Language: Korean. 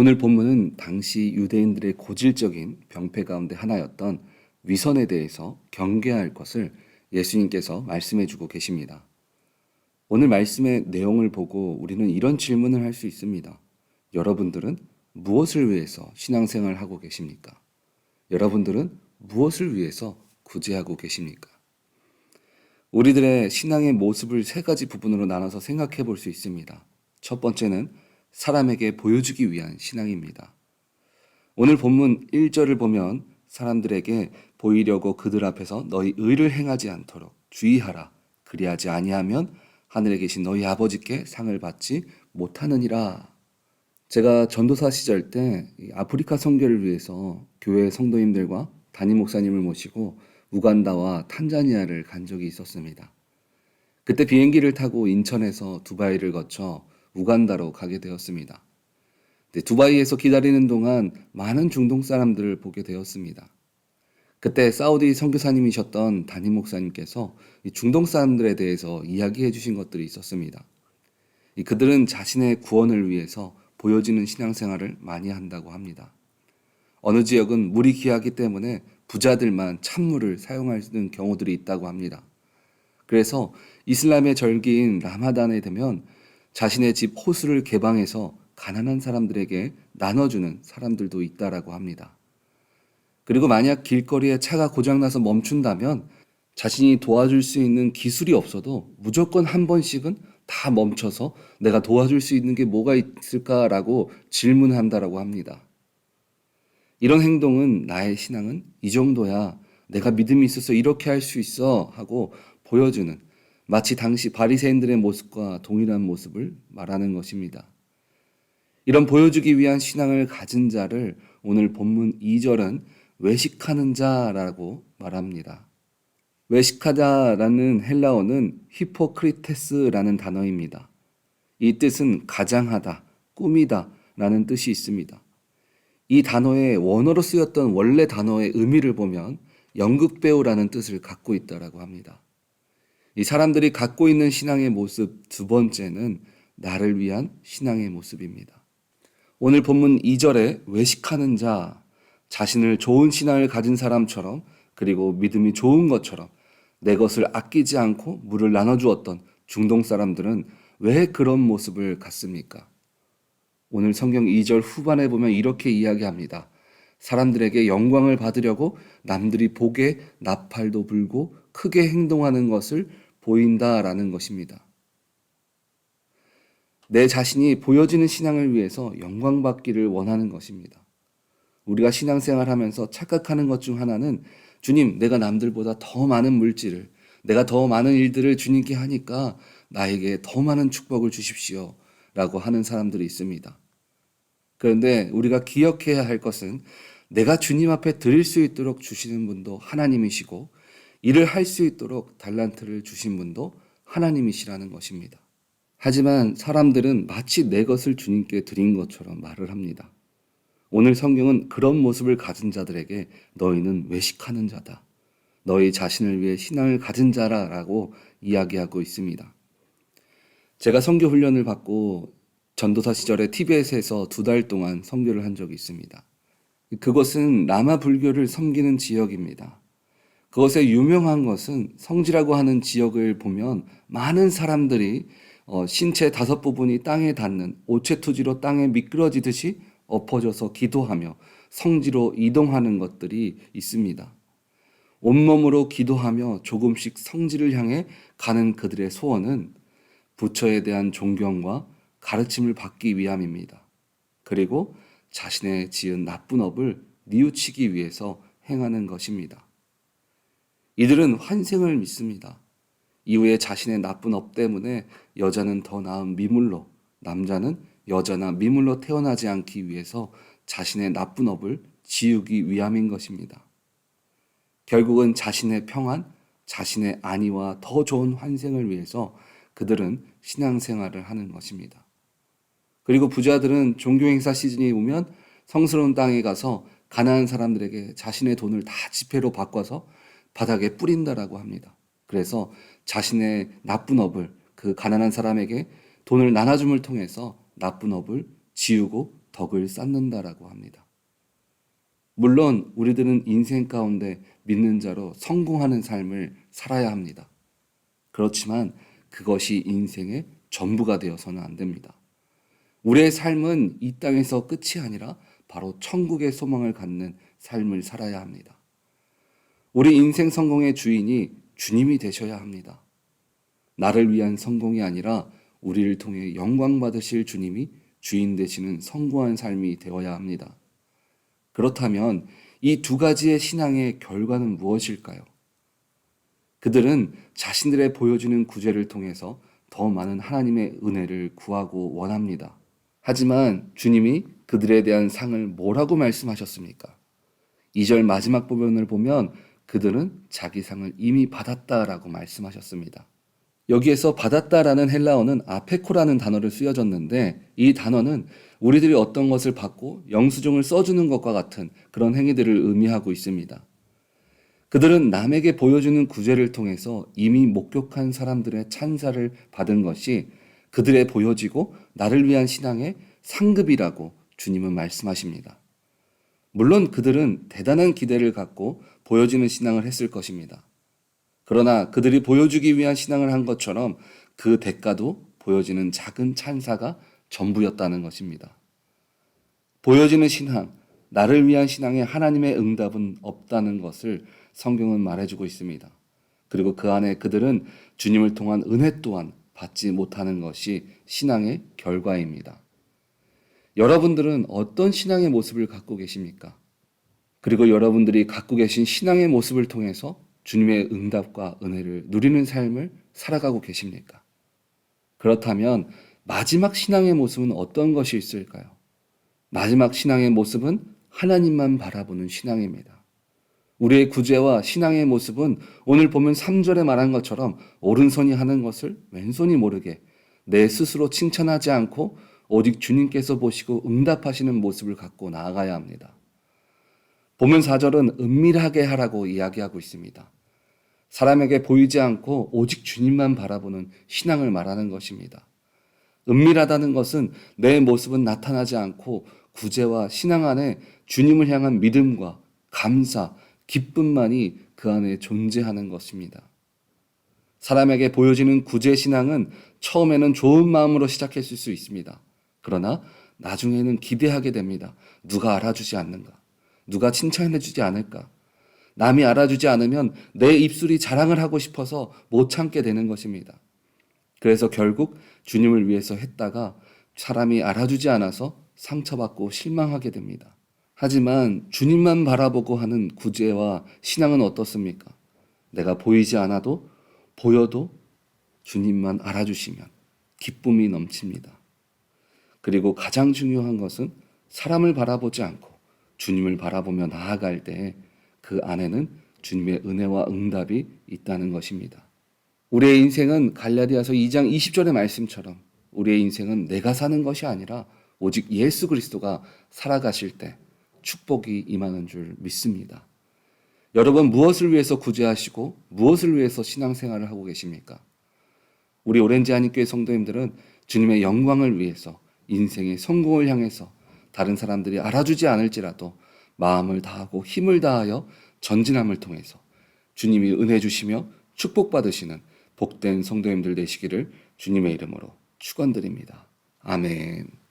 오늘 본문은 당시 유대인들의 고질적인 병폐 가운데 하나였던 위선에 대해서 경계할 것을 예수님께서 말씀해 주고 계십니다. 오늘 말씀의 내용을 보고 우리는 이런 질문을 할 수 있습니다. 여러분들은 무엇을 위해서 신앙생활을 하고 계십니까? 여러분들은 무엇을 위해서 구제하고 계십니까? 우리들의 신앙의 모습을 세 가지 부분으로 나눠서 생각해 볼 수 있습니다. 첫 번째는 사람에게 보여주기 위한 신앙입니다. 오늘 본문 1절을 보면 사람들에게 보이려고 그들 앞에서 너희 의를 행하지 않도록 주의하라. 그리하지 아니하면 하늘에 계신 너희 아버지께 상을 받지 못하느니라. 제가 전도사 시절 때 아프리카 선교를 위해서 교회 성도님들과 담임 목사님을 모시고 우간다와 탄자니아를 간 적이 있었습니다. 그때 비행기를 타고 인천에서 두바이를 거쳐 우간다로 가게 되었습니다. 두바이에서 기다리는 동안 많은 중동 사람들을 보게 되었습니다. 그때 사우디 선교사님이셨던 담임 목사님께서 이 중동 사람들에 대해서 이야기해 주신 것들이 있었습니다. 그들은 자신의 구원을 위해서 보여지는 신앙생활을 많이 한다고 합니다. 어느 지역은 물이 귀하기 때문에 부자들만 찬물을 사용하는 경우들이 있다고 합니다. 그래서 이슬람의 절기인 라마단에 되면 자신의 집 호수를 개방해서 가난한 사람들에게 나눠주는 사람들도 있다라고 합니다. 그리고 만약 길거리에 차가 고장나서 멈춘다면 자신이 도와줄 수 있는 기술이 없어도 무조건 한 번씩은 다 멈춰서 내가 도와줄 수 있는 게 뭐가 있을까라고 질문한다라고 합니다. 이런 행동은 나의 신앙은 이 정도야, 내가 믿음이 있어서 이렇게 할 수 있어 하고 보여주는 마치 당시 바리새인들의 모습과 동일한 모습을 말하는 것입니다. 이런 보여주기 위한 신앙을 가진 자를 오늘 본문 2절은 외식하는 자라고 말합니다. 외식하다라는 헬라어는 히포크리테스라는 단어입니다. 이 뜻은 가장하다, 꾸미다 라는 뜻이 있습니다. 이 단어의 원어로 쓰였던 원래 단어의 의미를 보면 연극배우라는 뜻을 갖고 있다라고 합니다. 이 사람들이 갖고 있는 신앙의 모습 두 번째는 나를 위한 신앙의 모습입니다. 오늘 본문 2절에 외식하는 자, 자신을 좋은 신앙을 가진 사람처럼 그리고 믿음이 좋은 것처럼 내 것을 아끼지 않고 물을 나눠주었던 중동 사람들은 왜 그런 모습을 갖습니까? 오늘 성경 2절 후반에 보면 이렇게 이야기합니다. 사람들에게 영광을 받으려고 남들이 보게 나팔도 불고 크게 행동하는 것을 보인다라는 것입니다. 내 자신이 보여지는 신앙을 위해서 영광받기를 원하는 것입니다. 우리가 신앙생활 하면서 착각하는 것 중 하나는 주님, 내가 남들보다 더 많은 물질을, 내가 더 많은 일들을 주님께 하니까 나에게 더 많은 축복을 주십시오 라고 하는 사람들이 있습니다. 그런데 우리가 기억해야 할 것은 내가 주님 앞에 드릴 수 있도록 주시는 분도 하나님이시고 일을 할 수 있도록 달란트를 주신 분도 하나님이시라는 것입니다. 하지만 사람들은 마치 내 것을 주님께 드린 것처럼 말을 합니다. 오늘 성경은 그런 모습을 가진 자들에게 너희는 외식하는 자다. 너희 자신을 위해 신앙을 가진 자라라고 이야기하고 있습니다. 제가 선교 훈련을 받고 전도사 시절에 티벳에서 2달 동안 선교를 한 적이 있습니다. 그것은 라마 불교를 섬기는 지역입니다. 그것의 유명한 것은 성지라고 하는 지역을 보면 많은 사람들이 신체 5부분이 땅에 닿는 오체투지로 땅에 미끄러지듯이 엎어져서 기도하며 성지로 이동하는 것들이 있습니다. 온몸으로 기도하며 조금씩 성지를 향해 가는 그들의 소원은 부처에 대한 존경과 가르침을 받기 위함입니다. 그리고 자신의 지은 나쁜 업을 뉘우치기 위해서 행하는 것입니다. 이들은 환생을 믿습니다. 이후에 자신의 나쁜 업 때문에 여자는 더 나은 미물로, 남자는 여자나 미물로 태어나지 않기 위해서 자신의 나쁜 업을 지우기 위함인 것입니다. 결국은 자신의 평안, 자신의 안위와 더 좋은 환생을 위해서 그들은 신앙생활을 하는 것입니다. 그리고 부자들은 종교행사 시즌이 오면 성스러운 땅에 가서 가난한 사람들에게 자신의 돈을 다 지폐로 바꿔서 바닥에 뿌린다라고 합니다. 그래서 자신의 나쁜 업을 그 가난한 사람에게 돈을 나눠줌을 통해서 나쁜 업을 지우고 덕을 쌓는다라고 합니다. 물론 우리들은 인생 가운데 믿는 자로 성공하는 삶을 살아야 합니다. 그렇지만 그것이 인생의 전부가 되어서는 안 됩니다. 우리의 삶은 이 땅에서 끝이 아니라 바로 천국의 소망을 갖는 삶을 살아야 합니다. 우리 인생 성공의 주인이 주님이 되셔야 합니다. 나를 위한 성공이 아니라 우리를 통해 영광 받으실 주님이 주인 되시는 성공한 삶이 되어야 합니다. 그렇다면 이 두 가지의 신앙의 결과는 무엇일까요? 그들은 자신들의 보여주는 구제를 통해서 더 많은 하나님의 은혜를 구하고 원합니다. 하지만 주님이 그들에 대한 상을 뭐라고 말씀하셨습니까? 2절 마지막 부분을 보면 그들은 자기 상을 이미 받았다라고 말씀하셨습니다. 여기에서 받았다라는 헬라어는 아페코라는 단어를 쓰여졌는데 이 단어는 우리들이 어떤 것을 받고 영수증을 써주는 것과 같은 그런 행위들을 의미하고 있습니다. 그들은 남에게 보여주는 구제를 통해서 이미 목격한 사람들의 찬사를 받은 것이 그들의 보여지고 나를 위한 신앙의 상급이라고 주님은 말씀하십니다. 물론 그들은 대단한 기대를 갖고 보여지는 신앙을 했을 것입니다. 그러나 그들이 보여주기 위한 신앙을 한 것처럼 그 대가도 보여지는 작은 찬사가 전부였다는 것입니다. 보여지는 신앙, 나를 위한 신앙에 하나님의 응답은 없다는 것을 성경은 말해주고 있습니다. 그리고 그 안에 그들은 주님을 통한 은혜 또한 받지 못하는 것이 신앙의 결과입니다. 여러분들은 어떤 신앙의 모습을 갖고 계십니까? 그리고 여러분들이 갖고 계신 신앙의 모습을 통해서 주님의 응답과 은혜를 누리는 삶을 살아가고 계십니까? 그렇다면 마지막 신앙의 모습은 어떤 것이 있을까요? 마지막 신앙의 모습은 하나님만 바라보는 신앙입니다. 우리의 구제와 신앙의 모습은 오늘 보면 3절에 말한 것처럼 오른손이 하는 것을 왼손이 모르게 내 스스로 칭찬하지 않고 오직 주님께서 보시고 응답하시는 모습을 갖고 나아가야 합니다. 보면 4절은 은밀하게 하라고 이야기하고 있습니다. 사람에게 보이지 않고 오직 주님만 바라보는 신앙을 말하는 것입니다. 은밀하다는 것은 내 모습은 나타나지 않고 구제와 신앙 안에 주님을 향한 믿음과 감사, 기쁨만이 그 안에 존재하는 것입니다. 사람에게 보여지는 구제 신앙은 처음에는 좋은 마음으로 시작했을 수 있습니다. 그러나 나중에는 기대하게 됩니다. 누가 알아주지 않는가? 누가 칭찬해주지 않을까? 남이 알아주지 않으면 내 입술이 자랑을 하고 싶어서 못 참게 되는 것입니다. 그래서 결국 주님을 위해서 했다가 사람이 알아주지 않아서 상처받고 실망하게 됩니다. 하지만 주님만 바라보고 하는 구제와 신앙은 어떻습니까? 내가 보이지 않아도 보여도 주님만 알아주시면 기쁨이 넘칩니다. 그리고 가장 중요한 것은 사람을 바라보지 않고 주님을 바라보며 나아갈 때 그 안에는 주님의 은혜와 응답이 있다는 것입니다. 우리의 인생은 갈라디아서 2장 20절의 말씀처럼 우리의 인생은 내가 사는 것이 아니라 오직 예수 그리스도가 살아가실 때 축복이 임하는 줄 믿습니다. 여러분 무엇을 위해서 구제하시고 무엇을 위해서 신앙생활을 하고 계십니까? 우리 오렌지 한인교회 성도님들은 주님의 영광을 위해서 인생의 성공을 향해서 다른 사람들이 알아주지 않을지라도 마음을 다하고 힘을 다하여 전진함을 통해서 주님이 은혜 주시며 축복받으시는 복된 성도님들 되시기를 주님의 이름으로 축원드립니다. 아멘.